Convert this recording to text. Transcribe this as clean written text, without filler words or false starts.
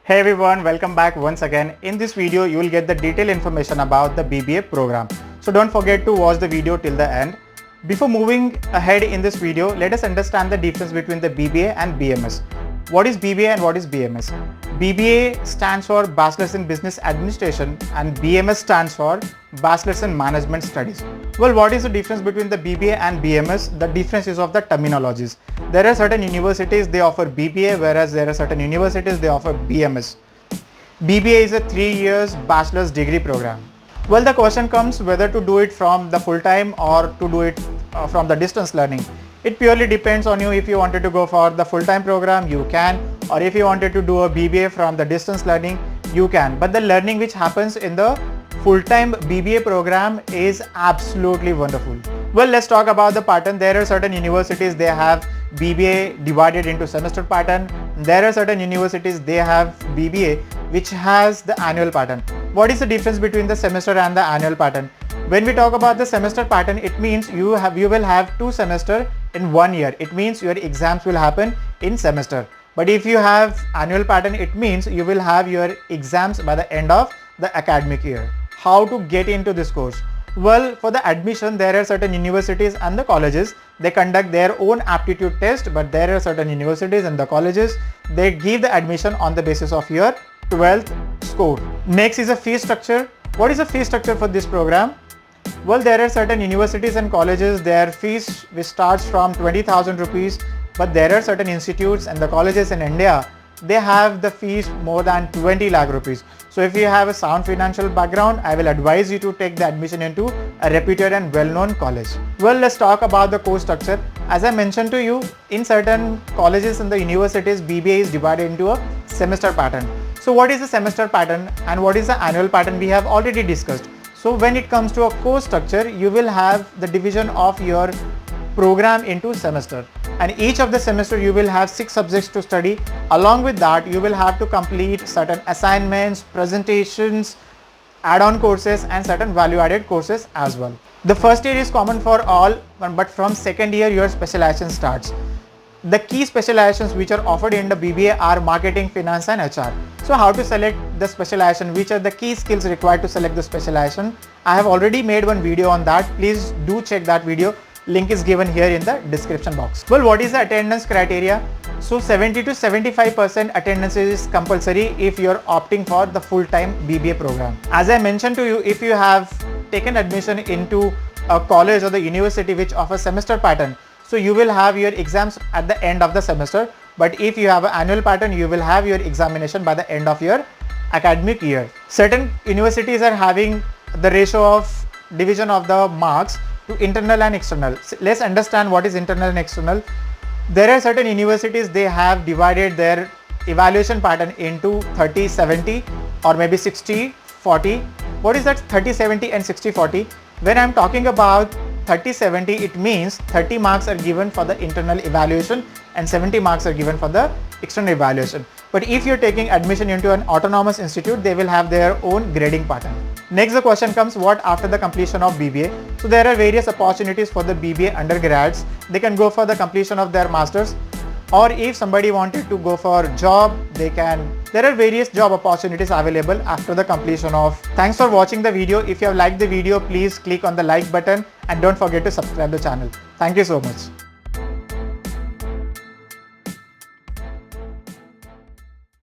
Hey everyone, welcome back once again. In this video, you will get the detailed information about the BBA program. So don't forget to watch the video till the end. Before moving ahead in this video, let us understand the difference between the BBA and BMS. What is BBA and what is BMS? BBA stands for Bachelor's in Business Administration and BMS stands for Bachelor's in Management Studies. Well, what is the difference between the BBA and BMS? The difference is of the terminologies. There are certain universities they offer BBA, whereas there are certain universities they offer BMS. BBA is a 3 years bachelor's degree program. Well, the question comes whether to do it from the full time or to do it from the distance learning. It purely depends on you. If you wanted to go for the full-time program, you can, or if you wanted to do a BBA from the distance learning, you can. But the learning which happens in the full-time BBA program is absolutely wonderful. Well, let's talk about the pattern. There are certain universities they have BBA divided into semester pattern. There are certain universities they have BBA which has the annual pattern. What is the difference between the semester and the annual pattern? When we talk about the semester pattern, it means you will have 2 semesters in 1 year. It means your exams will happen in semester. But if you have annual pattern, it means you will have your exams by the end of the academic year. How to get into this course? Well, for the admission, there are certain universities and the colleges, they conduct their own aptitude test, but there are certain universities and the colleges, they give the admission on the basis of your 12th score. Next is a fee structure. What is the fee structure for this program? Well, there are certain universities and colleges, their fees which starts from 20,000 rupees, but there are certain institutes and the colleges in India, they have the fees more than 20 lakh rupees. So if you have a sound financial background, I will advise you to take the admission into a reputed and well-known college. Well, let's talk about the course structure. As I mentioned to you, in certain colleges and the universities, BBA is divided into a semester pattern. So what is the semester pattern and what is the annual pattern? We have already discussed. So when it comes to a course structure, you will have the division of your program into semester, and each of the semester you will have 6 subjects to study. Along with that, you will have to complete certain assignments, presentations, add-on courses and certain value-added courses as well. The first year is common for all, but from second year your specialization starts. The key specializations which are offered in the BBA are marketing, finance and HR. So how to select the specialization, which are the key skills required to select the specialization? I have already made one video on that. Please do check that video. Link is given here in the description box. Well, what is the attendance criteria? So 70 to 75% attendance is compulsory if you are opting for the full-time BBA program. As I mentioned to you, if you have taken admission into a college or the university which offers semester pattern, so you will have your exams at the end of the semester, but if you have an annual pattern, you will have your examination by the end of your academic year. Certain universities are having the ratio of division of the marks to internal and external. So let's understand what is internal and external. There are certain universities they have divided their evaluation pattern into 30-70 or maybe 60-40. What is that 30-70 and 60-40? When I'm talking about 30-70, it means 30 marks are given for the internal evaluation and 70 marks are given for the external evaluation. But if you're taking admission into an autonomous institute, they will have their own grading pattern. Next, the question comes, what after the completion of BBA? So there are various opportunities for the BBA undergrads. They can go for the completion of their masters, or if somebody wanted to go for job, they can. There are various job opportunities available after the completion of. Thanks for watching the video. If you have liked the video, please click on the like button and don't forget to subscribe the channel. Thank you so much.